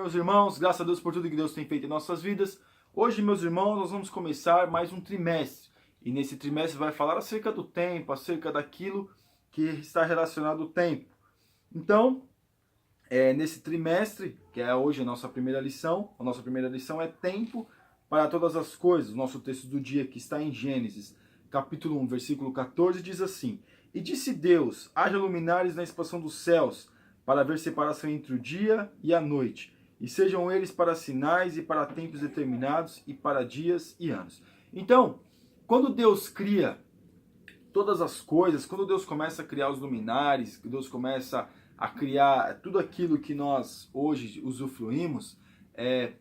meus irmãos, graças a Deus por tudo que Deus tem feito em nossas vidas. Hoje, meus irmãos, nós vamos começar mais um trimestre. E nesse trimestre vai falar acerca do tempo, acerca daquilo que está relacionado ao tempo. Então, nesse trimestre, que é hoje a nossa primeira lição é tempo para todas as coisas. O nosso texto do dia, que está em Gênesis, capítulo 1, versículo 14, diz assim: E disse Deus, haja luminares na expansão dos céus, para haver separação entre o dia e a noite, e sejam eles para sinais e para tempos determinados, e para dias e anos. Então, quando Deus cria todas as coisas, quando Deus começa a criar os luminares, Deus começa a criar tudo aquilo que nós hoje usufruímos,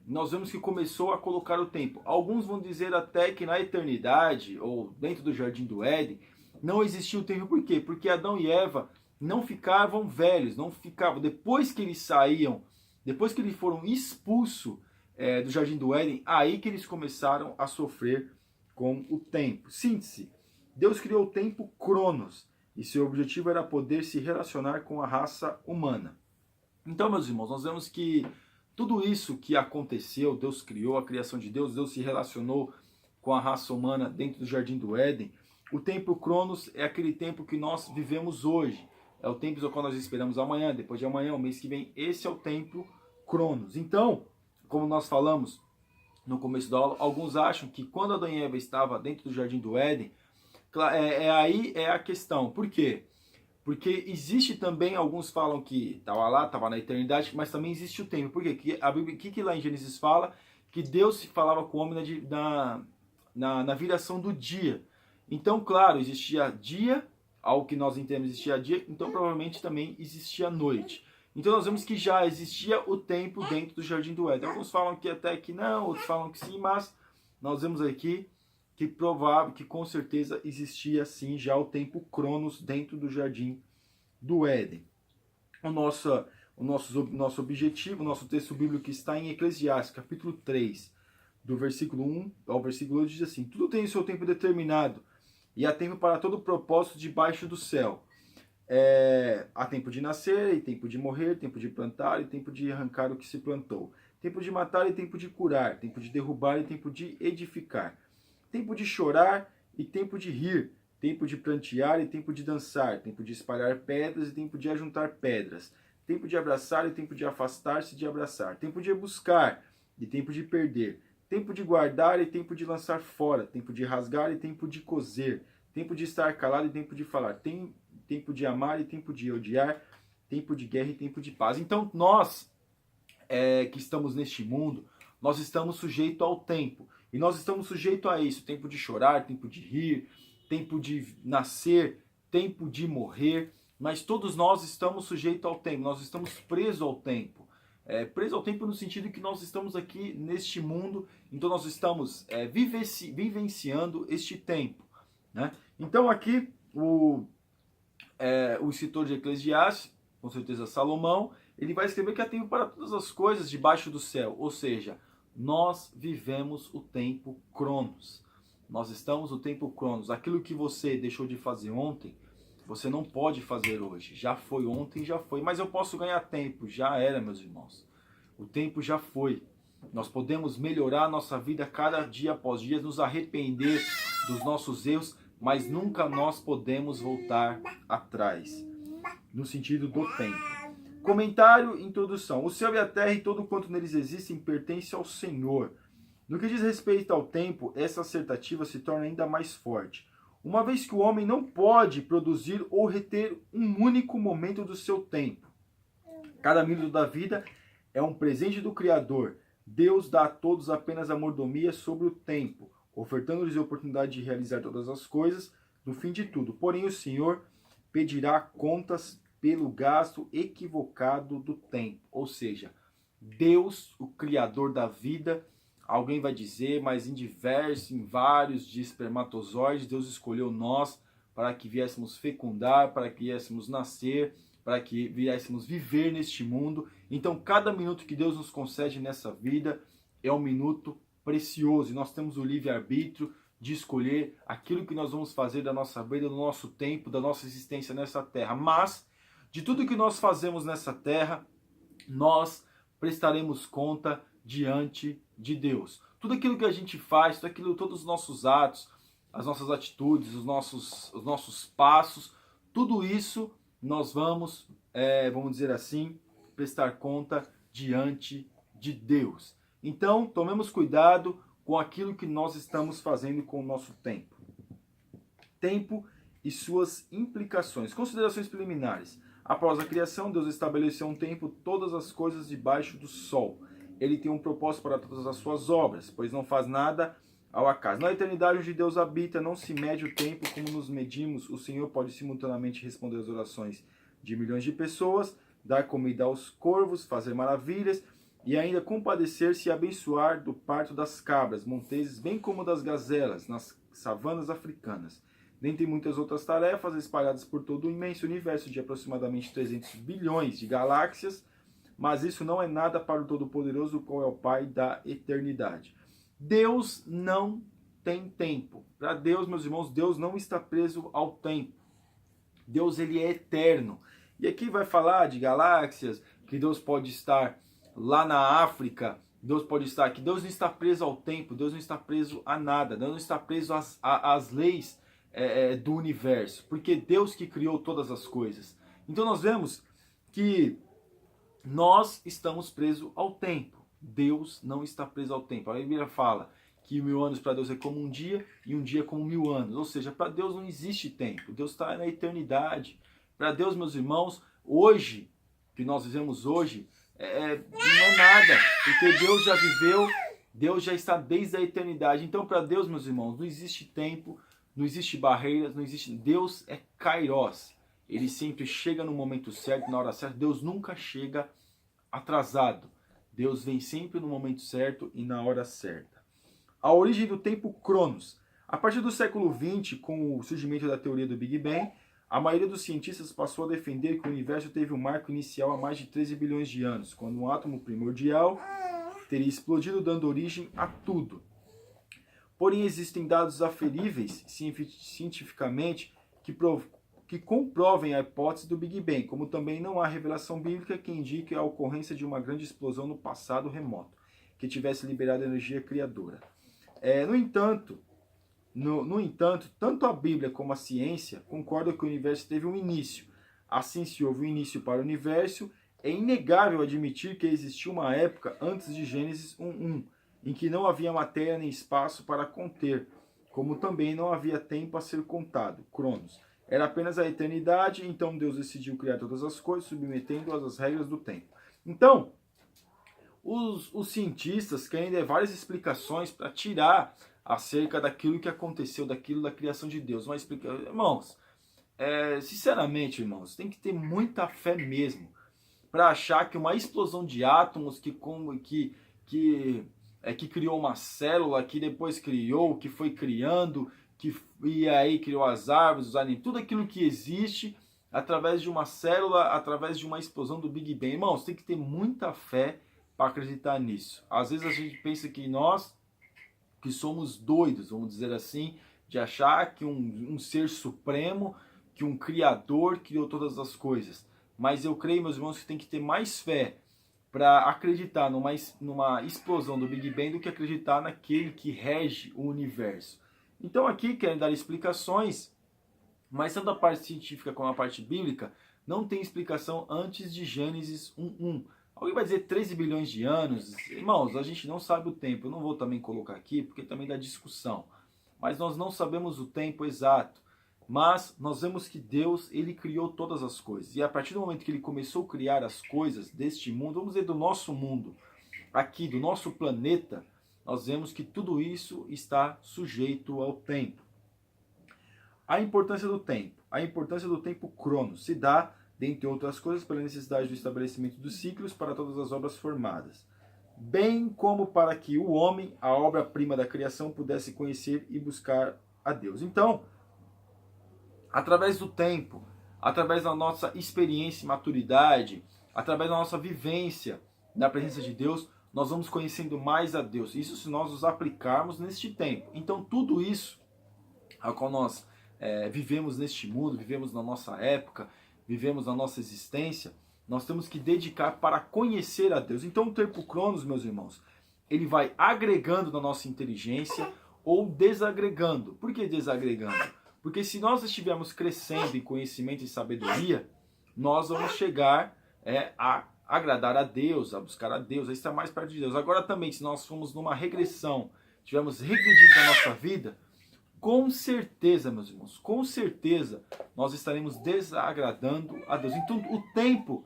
nós vemos que começou a colocar o tempo. Alguns vão dizer até que na eternidade, ou dentro do Jardim do Éden, não existia o tempo. Por quê? Porque Adão e Eva não ficavam velhos, não ficavam. Depois que eles saíam, depois que eles foram expulsos do Jardim do Éden, aí que eles começaram a sofrer com o tempo. Síntese: Deus criou o tempo Cronos, e seu objetivo era poder se relacionar com a raça humana. Então, meus irmãos, nós vemos que tudo isso que aconteceu, Deus criou, a criação de Deus, Deus se relacionou com a raça humana dentro do Jardim do Éden. O tempo Cronos é aquele tempo que nós vivemos hoje. É o tempo do qual nós esperamos amanhã, depois de amanhã, o mês que vem. Esse é o tempo Cronos. Então, como nós falamos no começo da aula, alguns acham que quando Adão e Eva estavam dentro do Jardim do Éden, aí é a questão. Por quê? Porque existe também, alguns falam que estava lá, estava na eternidade, mas também existe o tempo. Por quê? Que a Bíblia, que lá em Gênesis fala? Que Deus falava com o homem na viração do dia. Então, claro, existia dia, ao que nós entendemos existia dia, então provavelmente também existia noite. Então nós vemos que já existia o tempo dentro do Jardim do Éden. Alguns falam que até que não, outros falam que sim, mas nós vemos aqui que provável, que com certeza existia sim já o tempo Cronos dentro do Jardim do Éden. O nosso objetivo, o nosso texto bíblico que está em Eclesiastes, capítulo 3, do versículo 1 ao versículo 8, diz assim: Tudo tem o seu tempo determinado, e há tempo para todo propósito debaixo do céu. Há tempo de nascer e tempo de morrer, tempo de plantar e tempo de arrancar o que se plantou, tempo de matar e tempo de curar, tempo de derrubar e tempo de edificar, tempo de chorar e tempo de rir, tempo de prantear e tempo de dançar, tempo de espalhar pedras e tempo de ajuntar pedras, tempo de abraçar e tempo de afastar-se de abraçar, tempo de buscar e tempo de perder, tempo de guardar e tempo de lançar fora, tempo de rasgar e tempo de coser, tempo de estar calado e tempo de falar, tempo de amar e tempo de odiar, tempo de guerra e tempo de paz. Então nós que estamos neste mundo, nós estamos sujeitos ao tempo. E nós estamos sujeitos a isso: tempo de chorar, tempo de rir, tempo de nascer, tempo de morrer. Mas todos nós estamos sujeitos ao tempo, nós estamos presos ao tempo. Preso ao tempo no sentido que nós estamos aqui neste mundo, então nós estamos vivenciando este tempo, né? Então aqui o escritor de Eclesiastes, com certeza Salomão, ele vai escrever que há tempo para todas as coisas debaixo do céu, ou seja, nós vivemos o tempo Cronos. Nós estamos no tempo Cronos. Aquilo que você deixou de fazer ontem, você não pode fazer hoje. Já foi ontem, já foi. Mas eu posso ganhar tempo. Já era, meus irmãos. O tempo já foi. Nós podemos melhorar a nossa vida cada dia após dia, nos arrepender dos nossos erros, mas nunca nós podemos voltar atrás, no sentido do tempo. Comentário, introdução. O céu e a terra e todo quanto neles existem pertence ao Senhor. No que diz respeito ao tempo, essa assertiva se torna ainda mais forte, uma vez que o homem não pode produzir ou reter um único momento do seu tempo. Cada minuto da vida é um presente do Criador. Deus dá a todos apenas a mordomia sobre o tempo, ofertando-lhes a oportunidade de realizar todas as coisas no fim de tudo. Porém, o Senhor pedirá contas pelo gasto equivocado do tempo. Ou seja, Deus, o Criador da vida, alguém vai dizer, mas em vários de espermatozoides, Deus escolheu nós para que viéssemos fecundar, para que viéssemos nascer, para que viéssemos viver neste mundo. Então, cada minuto que Deus nos concede nessa vida é um minuto precioso. E nós temos o livre-arbítrio de escolher aquilo que nós vamos fazer da nossa vida, do nosso tempo, da nossa existência nessa terra. Mas, de tudo que nós fazemos nessa terra, nós prestaremos conta diante de Deus. Tudo aquilo que a gente faz, todos os nossos atos, as nossas atitudes, os nossos passos, tudo isso nós vamos dizer assim, prestar conta diante de Deus. Então, tomemos cuidado com aquilo que nós estamos fazendo com o nosso tempo. Tempo e suas implicações. Considerações preliminares. Após a criação, Deus estabeleceu um tempo todas as coisas debaixo do sol. Ele tem um propósito para todas as suas obras, pois não faz nada ao acaso. Na eternidade onde Deus habita, não se mede o tempo como nos medimos. O Senhor pode simultaneamente responder às orações de milhões de pessoas, dar comida aos corvos, fazer maravilhas e ainda compadecer-se e abençoar do parto das cabras, monteses, bem como das gazelas, nas savanas africanas. Dentre muitas outras tarefas espalhadas por todo o imenso universo de aproximadamente 300 bilhões de galáxias, mas isso não é nada para o Todo-Poderoso, qual é o Pai da eternidade. Deus não tem tempo. Para Deus, meus irmãos, Deus não está preso ao tempo. Deus, ele é eterno. E aqui vai falar de galáxias, que Deus pode estar lá na África, Deus pode estar aqui. Deus não está preso ao tempo, Deus não está preso a nada, Deus não está preso às leis do universo, porque Deus que criou todas as coisas. Então nós vemos que nós estamos presos ao tempo. Deus não está preso ao tempo. A Bíblia fala que 1000 anos para Deus é como um dia e um dia como 1000 anos. Ou seja, para Deus não existe tempo. Deus está na eternidade. Para Deus, meus irmãos, hoje, que nós vivemos hoje, não é nada. Porque Deus já viveu, Deus já está desde a eternidade. Então, para Deus, meus irmãos, não existe tempo, não existe barreiras, não existe... Deus é Kairos. Ele sempre chega no momento certo, na hora certa. Deus nunca chega atrasado. Deus vem sempre no momento certo e na hora certa. A origem do tempo Cronos. A partir do século XX, com o surgimento da teoria do Big Bang, a maioria dos cientistas passou a defender que o universo teve um marco inicial há mais de 13 bilhões de anos, quando um átomo primordial teria explodido, dando origem a tudo. Porém, existem dados aferíveis cientificamente que comprovem a hipótese do Big Bang, como também não há revelação bíblica que indique a ocorrência de uma grande explosão no passado remoto, que tivesse liberado energia criadora. No entanto, tanto a Bíblia como a ciência concordam que o universo teve um início. Assim, se houve um início para o universo, é inegável admitir que existiu uma época antes de Gênesis 1:1, em que não havia matéria nem espaço para conter, como também não havia tempo a ser contado, Cronos. Era apenas a eternidade, então Deus decidiu criar todas as coisas, submetendo-as às regras do tempo. Então, os cientistas querem dar várias explicações para tirar acerca daquilo que aconteceu, daquilo da criação de Deus. Uma explicação, irmãos, sinceramente, irmãos, tem que ter muita fé mesmo para achar que uma explosão de átomos que criou uma célula, que depois criou, que foi criando, e aí criou as árvores, os animais, tudo aquilo que existe através de uma célula, através de uma explosão do Big Bang. Irmãos, tem que ter muita fé para acreditar nisso. Às vezes a gente pensa que nós, que somos doidos, vamos dizer assim, de achar que um ser supremo, que um criador criou todas as coisas. Mas eu creio, meus irmãos, que tem que ter mais fé para acreditar numa explosão do Big Bang do que acreditar naquele que rege o universo. Então aqui querem dar explicações, mas tanto a parte científica como a parte bíblica não tem explicação antes de Gênesis 1:1. Alguém vai dizer 13 bilhões de anos? Irmãos, a gente não sabe o tempo. Eu não vou também colocar aqui, porque também dá discussão. Mas nós não sabemos o tempo exato. Mas nós vemos que Deus, ele criou todas as coisas. E a partir do momento que ele começou a criar as coisas deste mundo, vamos dizer do nosso mundo, aqui do nosso planeta, nós vemos que tudo isso está sujeito ao tempo. A importância do tempo. A importância do tempo Cronos se dá, dentre outras coisas, pela necessidade do estabelecimento dos ciclos para todas as obras formadas, bem como para que o homem, a obra-prima da criação, pudesse conhecer e buscar a Deus. Então, através do tempo, através da nossa experiência e maturidade, através da nossa vivência na presença de Deus, nós vamos conhecendo mais a Deus. Isso se nós nos aplicarmos neste tempo. Então tudo isso ao qual nós vivemos neste mundo, vivemos na nossa época, vivemos na nossa existência, nós temos que dedicar para conhecer a Deus. Então o tempo Cronos, meus irmãos, ele vai agregando na nossa inteligência ou desagregando. Por que desagregando? Porque se nós estivermos crescendo em conhecimento e sabedoria, nós vamos chegar a agradar a Deus, a buscar a Deus, a estar mais perto de Deus. Agora também, se nós formos numa regressão, tivermos regredido na nossa vida, com certeza, meus irmãos, com certeza, nós estaremos desagradando a Deus. Então o tempo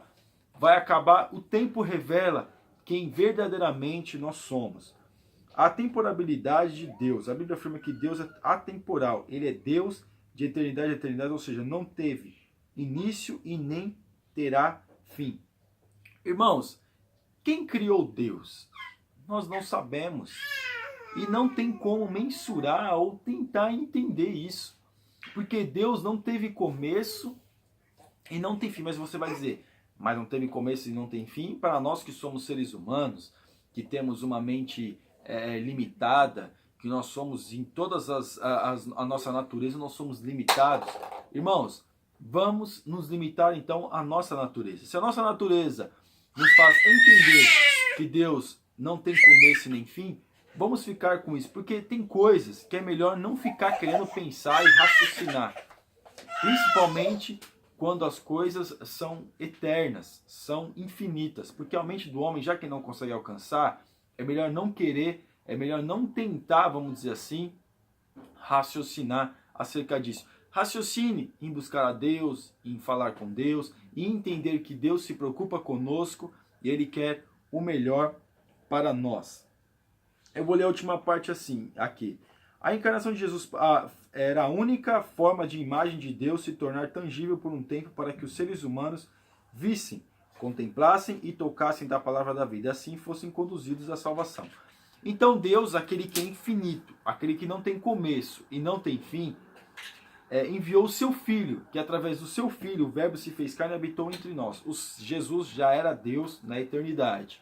vai acabar, o tempo revela quem verdadeiramente nós somos. A temporalidade de Deus, a Bíblia afirma que Deus é atemporal, ele é Deus de eternidade a eternidade, ou seja, não teve início e nem terá fim. Irmãos, quem criou Deus? Nós não sabemos. E não tem como mensurar ou tentar entender isso. Porque Deus não teve começo e não tem fim. Mas você vai dizer, mas não teve começo e não tem fim? Para nós que somos seres humanos, que temos uma mente limitada, que nós somos em todas a nossa natureza, nós somos limitados. Irmãos, vamos nos limitar então à nossa natureza. Se a nossa natureza nos faz entender que Deus não tem começo nem fim, vamos ficar com isso, porque tem coisas que é melhor não ficar querendo pensar e raciocinar. Principalmente quando as coisas são eternas, são infinitas. Porque a mente do homem, já que não consegue alcançar, é melhor não querer, é melhor não tentar, vamos dizer assim, raciocinar acerca disso. Raciocine em buscar a Deus, em falar com Deus, e entender que Deus se preocupa conosco e Ele quer o melhor para nós. Eu vou ler a última parte assim, aqui. A encarnação de Jesus era a única forma de imagem de Deus se tornar tangível por um tempo para que os seres humanos vissem, contemplassem e tocassem da palavra da vida, assim fossem conduzidos à salvação. Então Deus, aquele que é infinito, aquele que não tem começo e não tem fim, enviou o seu Filho, que através do seu Filho o Verbo se fez carne e habitou entre nós. Jesus já era Deus na eternidade.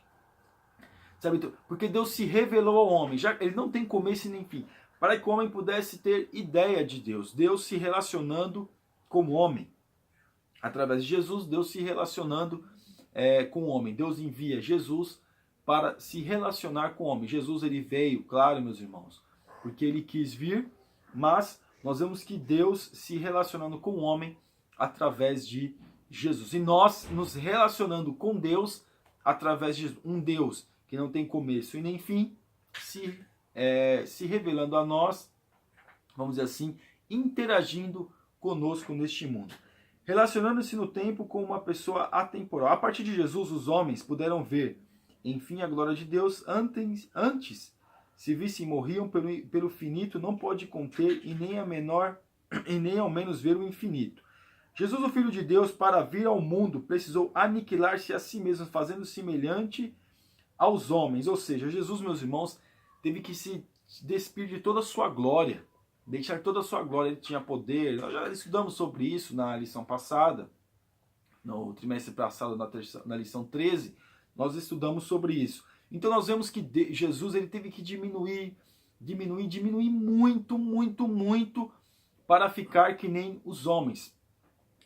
Sabe? Porque Deus se revelou ao homem, já ele não tem começo e nem fim, para que o homem pudesse ter ideia de Deus. Deus se relacionando com o homem. Através de Jesus, Deus se relacionando com o homem. Deus envia Jesus para se relacionar com o homem. Jesus ele veio, claro, meus irmãos, porque ele quis vir, mas nós vemos que Deus se relacionando com o homem através de Jesus. E nós nos relacionando com Deus através de um Deus que não tem começo e nem fim, se revelando a nós, vamos dizer assim, interagindo conosco neste mundo. Relacionando-se no tempo com uma pessoa atemporal. A partir de Jesus, os homens puderam ver, enfim, a glória de Deus. Antes se vissem morriam pelo finito, não pode conter e nem ao menos ver o infinito. Jesus, o Filho de Deus, para vir ao mundo, precisou aniquilar-se a si mesmo, fazendo semelhante aos homens. Ou seja, Jesus, meus irmãos, teve que se despir de toda a sua glória, deixar toda a sua glória. Ele tinha poder. Nós já estudamos sobre isso na lição passada, no trimestre passado, na lição 13, nós estudamos sobre isso. Então nós vemos que Jesus ele teve que diminuir muito, muito, muito, para ficar que nem os homens,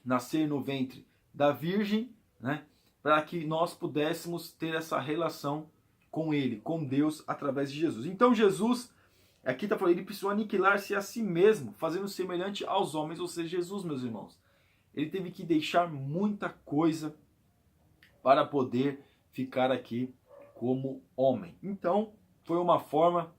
nascer no ventre da Virgem, né? Para que nós pudéssemos ter essa relação com Ele, com Deus, através de Jesus. Então Jesus, aqui está falando, ele precisou aniquilar-se a si mesmo, fazendo semelhante aos homens, ou seja, Jesus, meus irmãos. Ele teve que deixar muita coisa para poder ficar aqui como homem. Então, foi uma forma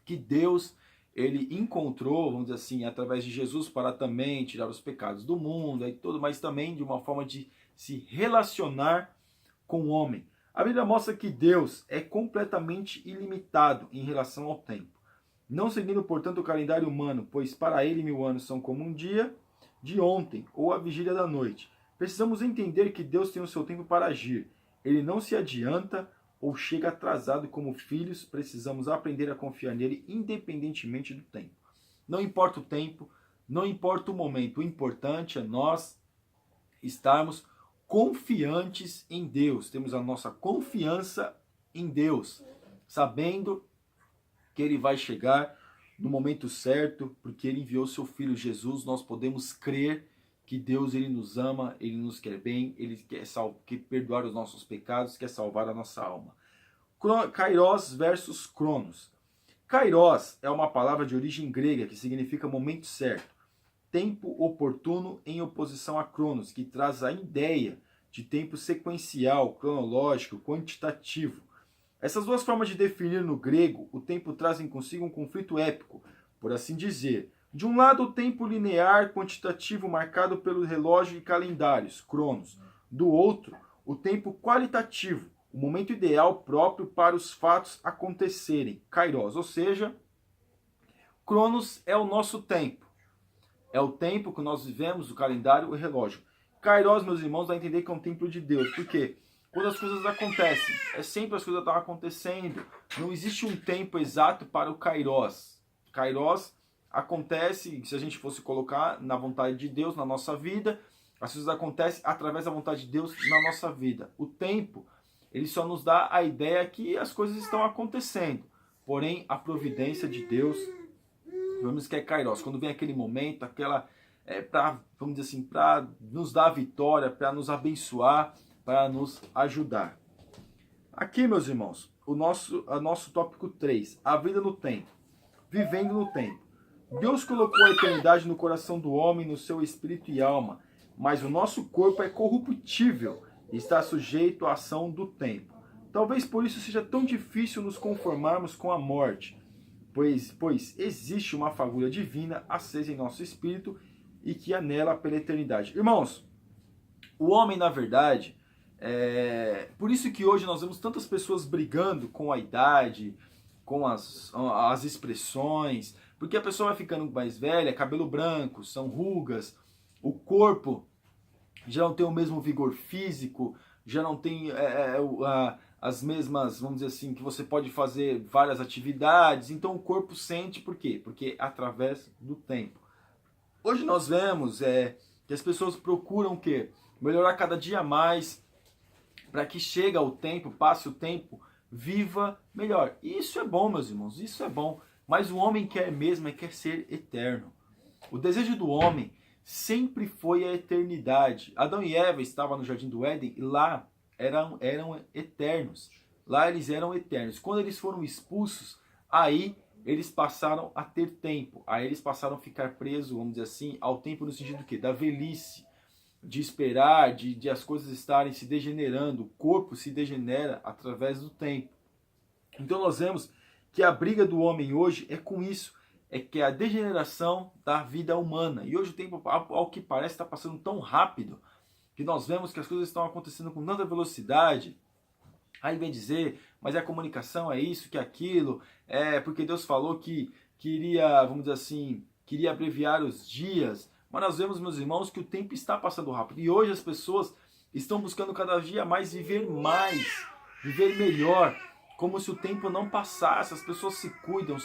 que Deus ele encontrou, vamos dizer assim, através de Jesus, para também tirar os pecados do mundo e tudo, mas também de uma forma de se relacionar com o homem. A Bíblia mostra que Deus é completamente ilimitado em relação ao tempo, não seguindo, portanto, o calendário humano, pois para ele 1000 anos são como um dia de ontem ou a vigília da noite. Precisamos entender que Deus tem o seu tempo para agir. Ele não se adianta ou chega atrasado. Como filhos, precisamos aprender a confiar nele independentemente do tempo. Não importa o tempo, não importa o momento, o importante é nós estarmos confiantes em Deus. Temos a nossa confiança em Deus, sabendo que ele vai chegar no momento certo, porque ele enviou seu Filho Jesus. Nós podemos crer que Deus ele nos ama, ele nos quer bem, ele quer perdoar os nossos pecados, quer salvar a nossa alma. Kairos versus Cronos. Kairos é uma palavra de origem grega que significa momento certo, tempo oportuno em oposição a Cronos, que traz a ideia de tempo sequencial, cronológico, quantitativo. Essas duas formas de definir no grego o tempo trazem consigo um conflito épico, por assim dizer. De um lado, o tempo linear quantitativo marcado pelo relógio e calendários, cronos. Do outro, o tempo qualitativo, o momento ideal próprio para os fatos acontecerem, kairos. Ou seja, cronos é o nosso tempo. É o tempo que nós vivemos, o calendário e o relógio. Kairos, meus irmãos, vai entender que é um templo de Deus. Por quê? Quando as coisas acontecem, é sempre as coisas estão acontecendo. Não existe um tempo exato para o Kairos. Kairos acontece, se a gente fosse colocar na vontade de Deus na nossa vida, as coisas acontecem através da vontade de Deus na nossa vida. O tempo, ele só nos dá a ideia que as coisas estão acontecendo. Porém, a providência de Deus, vamos que é Kairos, quando vem aquele momento, vamos dizer assim, para nos dar a vitória, para nos abençoar, para nos ajudar. Aqui, meus irmãos, o nosso tópico 3, a vida no tempo, vivendo no tempo. Deus colocou a eternidade no coração do homem, no seu espírito e alma, mas o nosso corpo é corruptível e está sujeito à ação do tempo. Talvez por isso seja tão difícil nos conformarmos com a morte, pois existe uma fagulha divina acesa em nosso espírito e que anela pela eternidade. Irmãos, o homem, na verdade, por isso que hoje nós vemos tantas pessoas brigando com a idade, com as expressões, porque a pessoa vai ficando mais velha, cabelo branco, são rugas, o corpo já não tem o mesmo vigor físico, já não tem as mesmas, vamos dizer assim, que você pode fazer várias atividades, então o corpo sente, por quê? Porque através do tempo. Hoje nós vemos que as pessoas procuram o quê? Melhorar cada dia mais, para que chegue o tempo, passe o tempo, viva melhor. E isso é bom, meus irmãos, isso é bom. Mas o homem quer mesmo, quer ser eterno. O desejo do homem sempre foi a eternidade. Adão e Eva estavam no Jardim do Éden e lá eram eternos. Lá eles eram eternos. Quando eles foram expulsos, aí eles passaram a ter tempo. Aí eles passaram a ficar presos, vamos dizer assim, ao tempo no sentido do quê? Da velhice. De esperar, de as coisas estarem se degenerando, o corpo se degenera através do tempo. Então nós vemos que a briga do homem hoje é com isso, é que é a degeneração da vida humana. E hoje o tempo, ao que parece, está passando tão rápido, que nós vemos que as coisas estão acontecendo com tanta velocidade. Aí vem dizer, mas a comunicação é isso, que é aquilo, porque Deus falou que queria, vamos dizer assim, queria abreviar os dias. Mas nós vemos, meus irmãos, que o tempo está passando rápido. E hoje as pessoas estão buscando cada dia mais, viver melhor, como se o tempo não passasse. As pessoas se cuidam,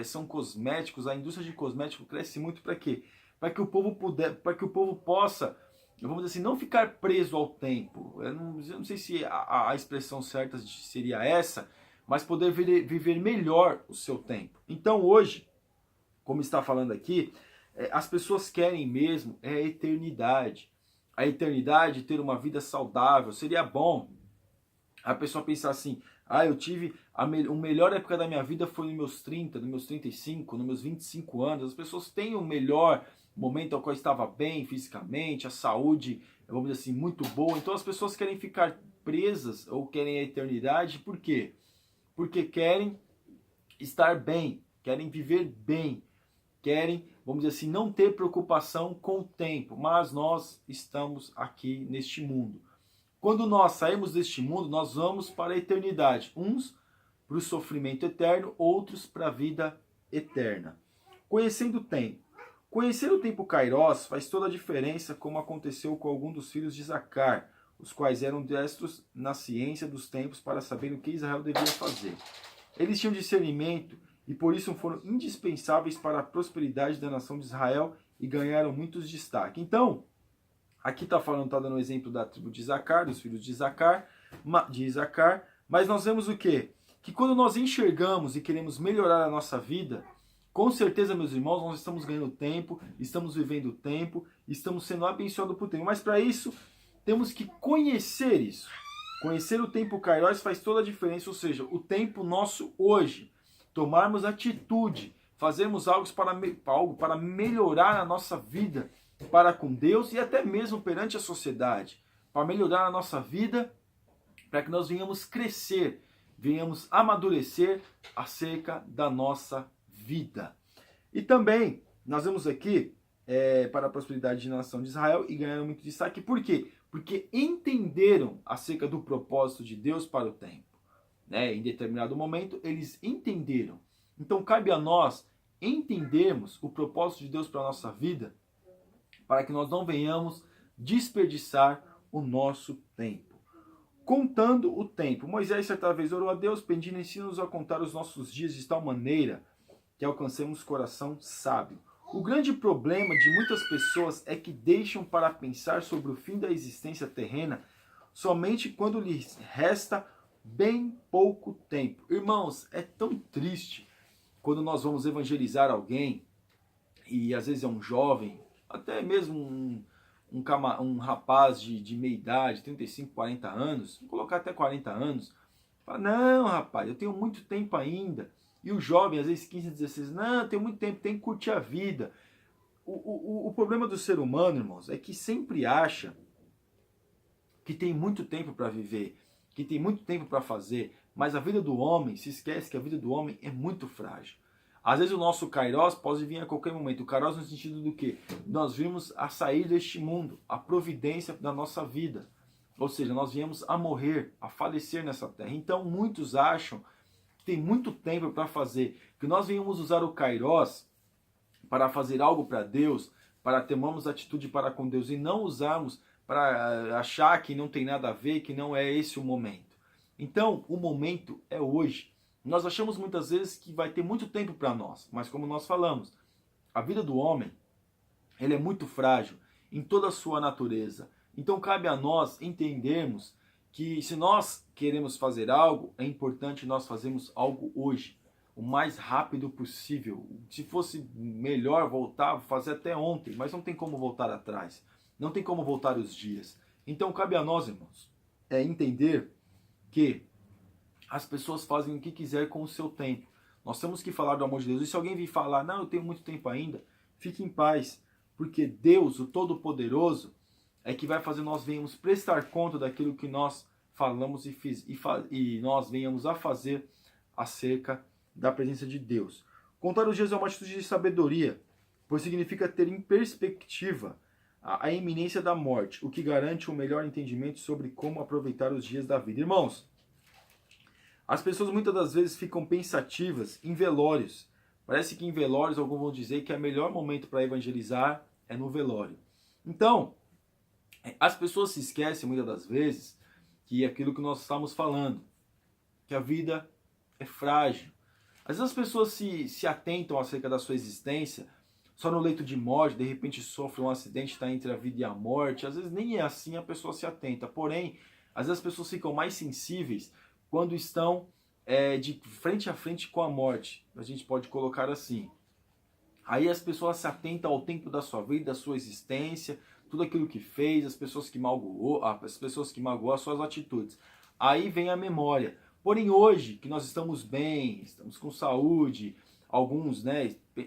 são cosméticos, a indústria de cosméticos cresce muito para quê? Para que o povo possa, vamos dizer assim, não ficar preso ao tempo. Eu não sei se a expressão certa seria essa, mas poder viver melhor o seu tempo. Então hoje, como está falando aqui, as pessoas querem mesmo a eternidade. A eternidade, ter uma vida saudável. Seria bom a pessoa pensar assim, eu tive a melhor época da minha vida foi nos meus 30, nos meus 35, nos meus 25 anos. As pessoas têm o melhor momento ao qual estava bem fisicamente, a saúde, vamos dizer assim, muito boa. Então as pessoas querem ficar presas ou querem a eternidade, por quê? Porque querem estar bem, querem viver bem, querem, vamos dizer assim, não ter preocupação com o tempo, mas nós estamos aqui neste mundo. Quando nós saímos deste mundo, nós vamos para a eternidade. Uns para o sofrimento eterno, outros para a vida eterna. Conhecendo o tempo. Conhecer o tempo Kairos faz toda a diferença, como aconteceu com algum dos filhos de Zacar, os quais eram destros na ciência dos tempos para saber o que Israel devia fazer. Eles tinham discernimento e por isso foram indispensáveis para a prosperidade da nação de Israel e ganharam muitos destaque. Então, aqui está dando o exemplo da tribo de Zacar, dos filhos de Zacar, mas nós vemos o quê? Que quando nós enxergamos e queremos melhorar a nossa vida, Com certeza, meus irmãos, nós estamos ganhando tempo, estamos vivendo o tempo, estamos sendo abençoados por tempo. Mas para isso, temos que conhecer isso. Conhecer o tempo Kairos faz toda a diferença, ou seja, o tempo nosso hoje. Tomarmos atitude, fazermos algo para melhorar a nossa vida para com Deus e até mesmo perante a sociedade. Para melhorar a nossa vida, para que nós venhamos crescer, venhamos amadurecer acerca da nossa vida. E também, nós vemos aqui para a prosperidade da nação de Israel e ganharam muito destaque. Por quê? Porque entenderam acerca do propósito de Deus para o tempo. Em determinado momento, eles entenderam. Então, cabe a nós entendermos o propósito de Deus para a nossa vida, para que nós não venhamos desperdiçar o nosso tempo. Contando o tempo. Moisés certa vez orou a Deus, pedindo: ensina-nos a contar os nossos dias de tal maneira que alcancemos coração sábio. O grande problema de muitas pessoas é que deixam para pensar sobre o fim da existência terrena somente quando lhes resta bem pouco tempo. Irmãos, é tão triste quando nós vamos evangelizar alguém, e às vezes é um jovem, até mesmo um rapaz de meia idade, 35, 40 anos, vou colocar até 40 anos, fala: não, rapaz, eu tenho muito tempo ainda. E o jovem, às vezes 15, 16, não, eu tenho muito tempo, tem que curtir a vida. O problema do ser humano, irmãos, é que sempre acha que tem muito tempo para viver, que tem muito tempo para fazer, mas a vida do homem, se esquece que a vida do homem é muito frágil. Às vezes o nosso Kairos pode vir a qualquer momento. O Kairos no sentido do quê? Nós vimos a sair deste mundo, a providência da nossa vida. Ou seja, nós viemos a morrer, a falecer nessa terra. Então muitos acham que tem muito tempo para fazer, que nós venhamos usar o Kairos para fazer algo para Deus, para termos atitude para com Deus, e não usarmos para achar que não tem nada a ver, que não é esse o momento. Então, o momento é hoje. Nós achamos muitas vezes que vai ter muito tempo para nós, mas como nós falamos, a vida do homem, ele é muito frágil em toda a sua natureza. Então cabe a nós entendermos que se nós queremos fazer algo, é importante nós fazermos algo hoje, o mais rápido possível. Se fosse melhor voltar, fazer até ontem, mas não tem como voltar atrás. Não tem como voltar os dias. Então cabe a nós, irmãos, entender que as pessoas fazem o que quiser com o seu tempo. Nós temos que falar do amor de Deus. E se alguém vir falar: não, eu tenho muito tempo ainda, fique em paz. Porque Deus, o Todo-Poderoso, é que vai fazer nós venhamos prestar conta daquilo que nós falamos e nós venhamos a fazer acerca da presença de Deus. Contar os dias é uma atitude de sabedoria, pois significa ter em perspectiva a iminência da morte, o que garante um melhor entendimento sobre como aproveitar os dias da vida. Irmãos, as pessoas muitas das vezes ficam pensativas em velórios. Parece que em velórios alguns vão dizer que o melhor momento para evangelizar é no velório. Então, as pessoas se esquecem muitas das vezes que é aquilo que nós estamos falando, que a vida é frágil. Às vezes as pessoas se atentam acerca da sua existência só no leito de morte, de repente sofre um acidente, está entre a vida e a morte. Às vezes nem é assim, a pessoa se atenta. Porém, às vezes as pessoas ficam mais sensíveis quando estão de frente a frente com a morte. A gente pode colocar assim. Aí as pessoas se atentam ao tempo da sua vida, da sua existência, tudo aquilo que fez, as pessoas que magoou, as suas atitudes. Aí vem a memória. Porém, hoje, que nós estamos bem, estamos com saúde, alguns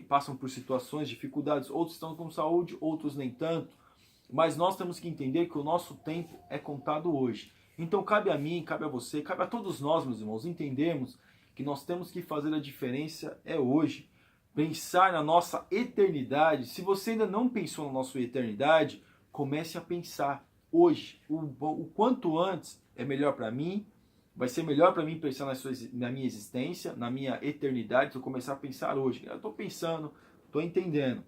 passam por situações, dificuldades, outros estão com saúde, outros nem tanto. Mas nós temos que entender que o nosso tempo é contado hoje. Então cabe a mim, cabe a você, cabe a todos nós, meus irmãos, entendermos que nós temos que fazer a diferença hoje. Pensar na nossa eternidade. Se você ainda não pensou na nossa eternidade, comece a pensar hoje. O quanto antes é melhor para mim. Vai ser melhor para mim pensar na minha existência, na minha eternidade, se eu começar a pensar hoje. Eu estou pensando, estou entendendo.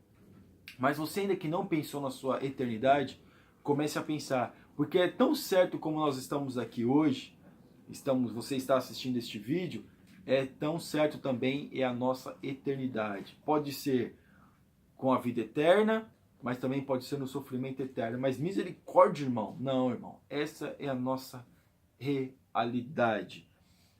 Mas você ainda que não pensou na sua eternidade, comece a pensar. Porque é tão certo como nós estamos aqui hoje, você está assistindo este vídeo, é tão certo também é a nossa eternidade. Pode ser com a vida eterna, mas também pode ser no sofrimento eterno. Mas misericórdia, irmão. Não, irmão. Essa é a nossa realidade.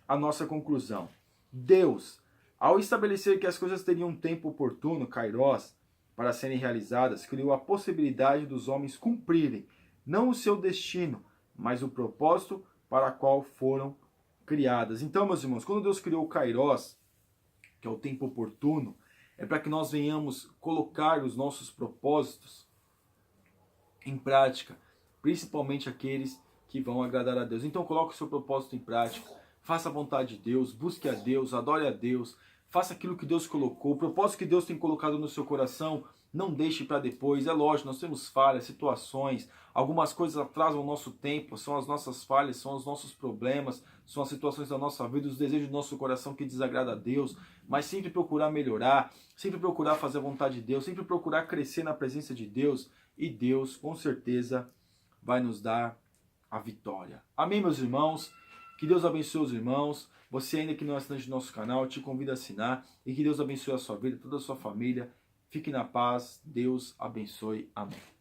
A nossa conclusão. Deus, Ao estabelecer que as coisas teriam um tempo oportuno, kairos, para serem realizadas, criou a possibilidade dos homens cumprirem não o seu destino, mas o propósito para o qual foram criadas. Então, meus irmãos, quando Deus criou o kairos, que é o tempo oportuno, é para que nós venhamos colocar os nossos propósitos em prática, principalmente aqueles que vão agradar a Deus. Então coloque o seu propósito em prática, faça a vontade de Deus, busque a Deus, adore a Deus, faça aquilo que Deus colocou, o propósito que Deus tem colocado no seu coração, não deixe para depois. É lógico, nós temos falhas, situações, algumas coisas atrasam o nosso tempo, são as nossas falhas, são os nossos problemas, são as situações da nossa vida, os desejos do nosso coração que desagrada a Deus, mas sempre procurar melhorar, sempre procurar fazer a vontade de Deus, sempre procurar crescer na presença de Deus, e Deus com certeza vai nos dar a vitória. Amém, meus irmãos? Que Deus abençoe os irmãos. Você ainda que não é assinante do nosso canal, te convido a assinar, e que Deus abençoe a sua vida, toda a sua família. Fique na paz, Deus abençoe, amém.